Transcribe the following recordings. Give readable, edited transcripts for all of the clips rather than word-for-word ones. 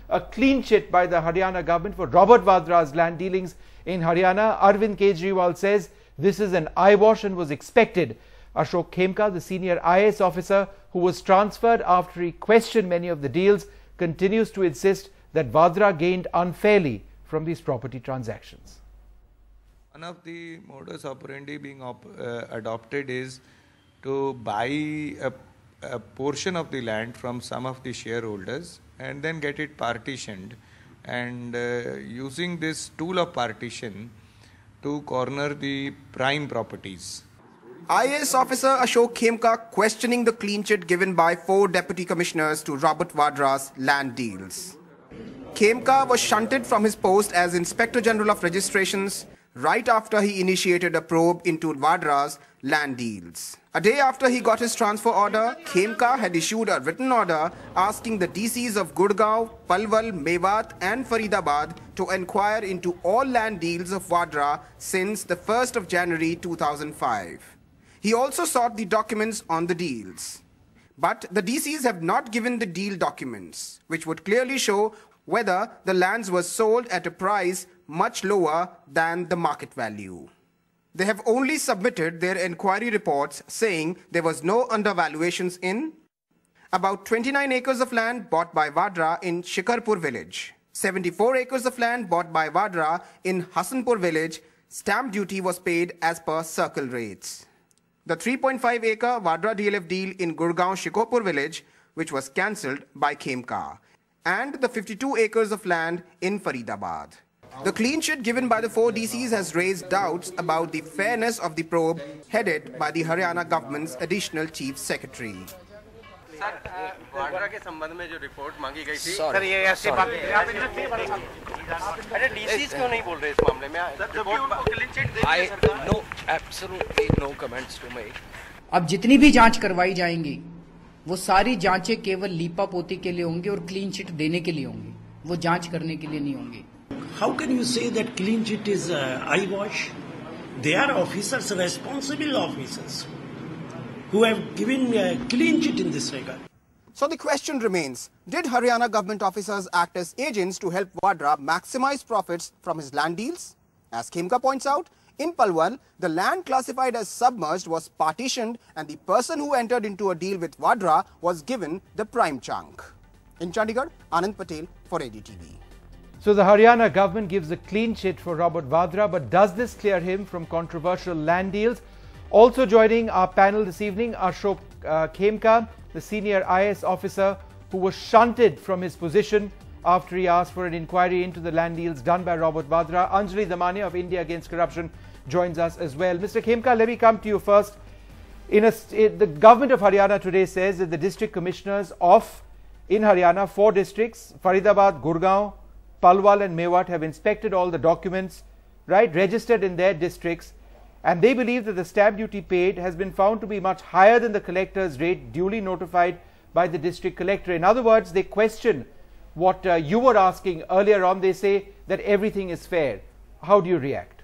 a clean chit by the Haryana government for Robert Vadra's land dealings in Haryana. Arvind Kejriwal says this is an eyewash and was expected. Ashok Khemka, the senior IAS officer who was transferred after he questioned many of the deals, continues to insist that Vadra gained unfairly from these property transactions. One of the modus operandi being adopted is to buy a portion of the land from some of the shareholders and then get it partitioned, and using this tool of partition to corner the prime properties. IAS officer Ashok Khemka questioning the clean chit given by 4 deputy commissioners to Robert Vadra's land deals. Khemka was shunted from his post as Inspector General of Registrations right after he initiated a probe into Vadra's land deals. A day after he got his transfer order, Khemka had issued a written order asking the DCs of Gurgaon, Palwal, Mewat and Faridabad to inquire into all land deals of Vadra since the 1st of January 2005. He also sought the documents on the deals. But the DCs have not given the deal documents, which would clearly show whether the lands were sold at a price much lower than the market value. They have only submitted their inquiry reports saying there was no undervaluations in about 29 acres of land bought by Vadra in Shikarpur village, 74 acres of land bought by Vadra in Hasanpur village. Stamp duty was paid as per circle rates. The 3.5 acre Vadra DLF deal in Gurgaon Shikopur village, which was cancelled by Khemka, and the 52 acres of land in Faridabad. The clean chit given by the 4 DCs has raised doubts about the fairness of the probe headed by the Haryana government's additional chief secretary. Sir, Vadra के संबंध में जो report मांगी गई थी, sir ये ऐसी बात अरे डीसीज क्यों नहीं बोल रहे इस मामले में? I no absolutely no comments to make. अब जितनी भी जांच करवाई जाएंगी वो सारी जांचें केवल लीपा पोती के लिए होंगी और क्लीन चिट देने के लिए होंगी, वो जांच करने के लिए नहीं होंगी. How can you say that clean chit is eyewash? They are officers, responsible officers, who have given a clean chit in this regard. So the question remains, did Haryana government officers act as agents to help Vadra maximize profits from his land deals? As Khemka points out, in Palwal, the land classified as submerged was partitioned and the person who entered into a deal with Vadra was given the prime chunk. In Chandigarh, Anand Patel for NDTV. So the Haryana government gives a clean chit for Robert Vadra, but does this clear him from controversial land deals? Also joining our panel this evening, Ashok Khemka, the senior IAS officer who was shunted from his position after he asked for an inquiry into the land deals done by Robert Vadra. Anjali Damania of India Against Corruption joins us as well. Mr. Khemka, let me come to you first. The government of Haryana today says that the district commissioners in Haryana, 4 districts, Faridabad, Gurgaon, Palwal and Mewat, have inspected all the documents, right, registered in their districts, and they believe that the stamp duty paid has been found to be much higher than the collector's rate duly notified by the district collector. In other words, they question what you were asking earlier on. They say that everything is fair. How do you react?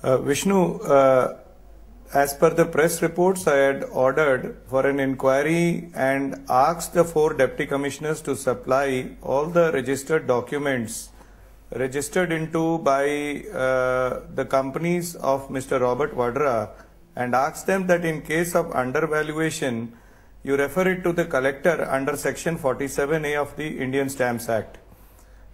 Vishnu, as per the press reports, I had ordered for an inquiry and asked the 4 deputy commissioners to supply all the registered documents registered into by the companies of Mr. Robert Vadra, and asked them that in case of undervaluation, you refer it to the collector under section 47A of the Indian Stamps Act.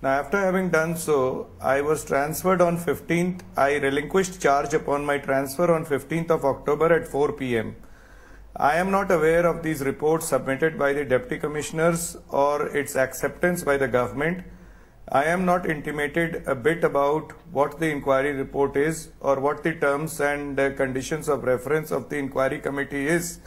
Now, after having done so, I was transferred on 15th. I relinquished charge upon my transfer on 15th of October at 4 p.m. I am not aware of these reports submitted by the deputy commissioners or its acceptance by the government. I am not intimated a bit about what the inquiry report is or what the terms and conditions of reference of the inquiry committee is.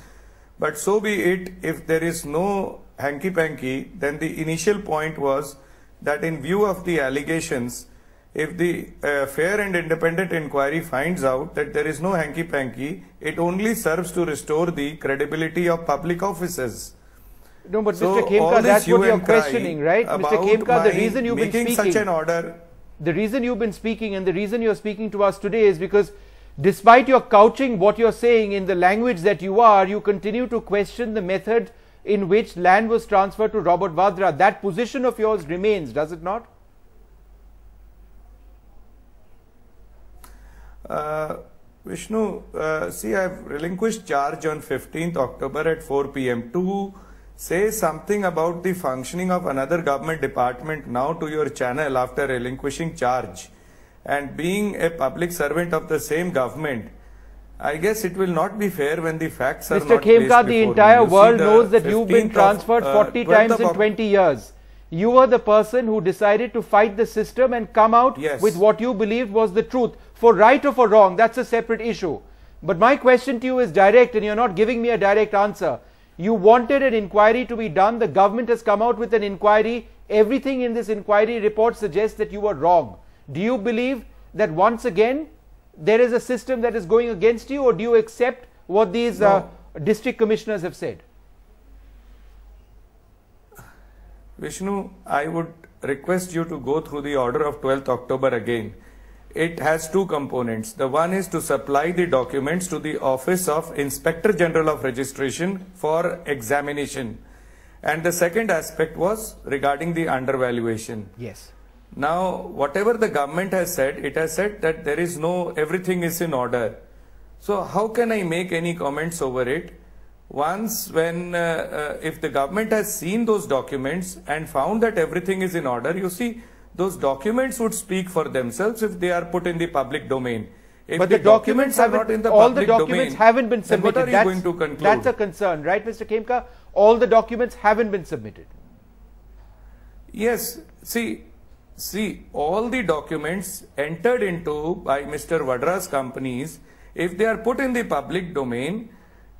But so be it. If there is no hanky-panky, then the initial point was that in view of the allegations, if the fair and independent inquiry finds out that there is no hanky-panky, it only serves to restore the credibility of public officers. No, but so Mr. Khemka, that's what you're questioning, right? Mr. Khemka, the reason you've been speaking, such an order, the reason you've been speaking and the reason you're speaking to us today is because Despite your couching what you're saying in the language that you are, you continue to question the method in which land was transferred to Robert Vadra. That position of yours remains, does it not? Vishnu, see, I've relinquished charge on 15th October at 4 p.m. to say something about the functioning of another government department now to your channel after relinquishing charge and being a public servant of the same government. I guess it will not be fair when the facts are Mr. not Khemka, the entire world knows that you've been 15th transferred 40 times in 20 years. You were the person who decided to fight the system and come out with what you believed was the truth. For right or for wrong, that's a separate issue. But my question to you is direct, and you're not giving me a direct answer. You wanted an inquiry to be done. The government has come out with an inquiry. Everything in this inquiry report suggests that you were wrong. Do you believe that once again there is a system that is going against you, or do you accept what these district commissioners have said? Vishnu, I would request you to go through the order of 12th October again. It has two components. The one is to supply the documents to the Office of Inspector General of Registration for examination. And the second aspect was regarding the undervaluation. Yes. Now, whatever the government has said, it has said that there is everything is in order. So how can I make any comments over it? Once when, if the government has seen those documents and found that everything is in order, you see, those documents would speak for themselves if they are put in the public domain. If but the documents are not in the all public the documents domain, haven't been submitted. Then what are you going to conclude? That's a concern, right, Mr. Khemka? All the documents haven't been submitted. Yes. See, all the documents entered into by Mr. Vadra's companies, if they are put in the public domain,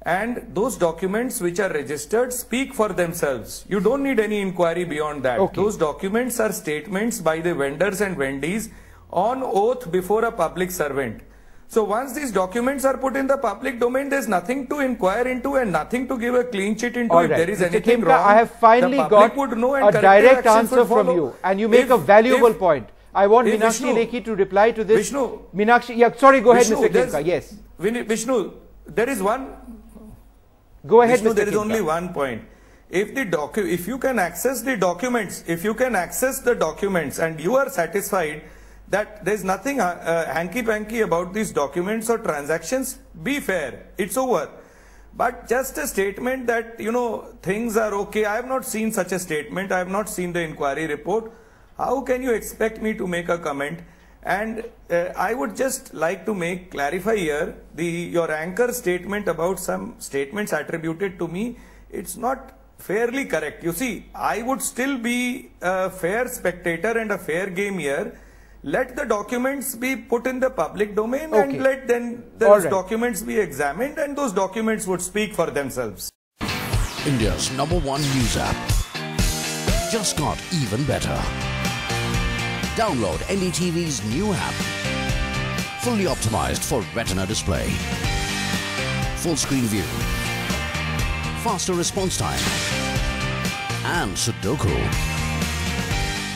and those documents which are registered speak for themselves. You don't need any inquiry beyond that. Okay. Those documents are statements by the vendors and vendees on oath before a public servant. So once these documents are put in the public domain, there's nothing to inquire into and nothing to give a clean chit into. All if right. there is Mr. anything Khemka, wrong, I have finally got a direct answer from you, and you make a valuable point. I want Meenakshi Lekhi to reply to this. Vishnu, Meenakshi, yeah, sorry, go ahead, Mr. Khemka. Yes. Vishnu, there is one. Go ahead, Vishnu, Mr. there is Khemka. only one point. If you can access the documents, and you are satisfied that there is nothing hanky-panky about these documents or transactions, be fair. It's over. But just a statement that, things are okay. I have not seen such a statement. I have not seen the inquiry report. How can you expect me to make a comment? And I would just like to clarify here your anchor statement about some statements attributed to me. It's not fairly correct. You see, I would still be a fair spectator and a fair game here. Let the documents be put in the public domain and let then those documents be examined, and those documents would speak for themselves. India's #1 news app just got even better. Download NDTV's new app. Fully optimized for retina display. Full screen view. Faster response time. And Sudoku.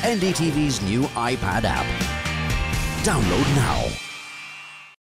NDTV's new iPad app. Download now.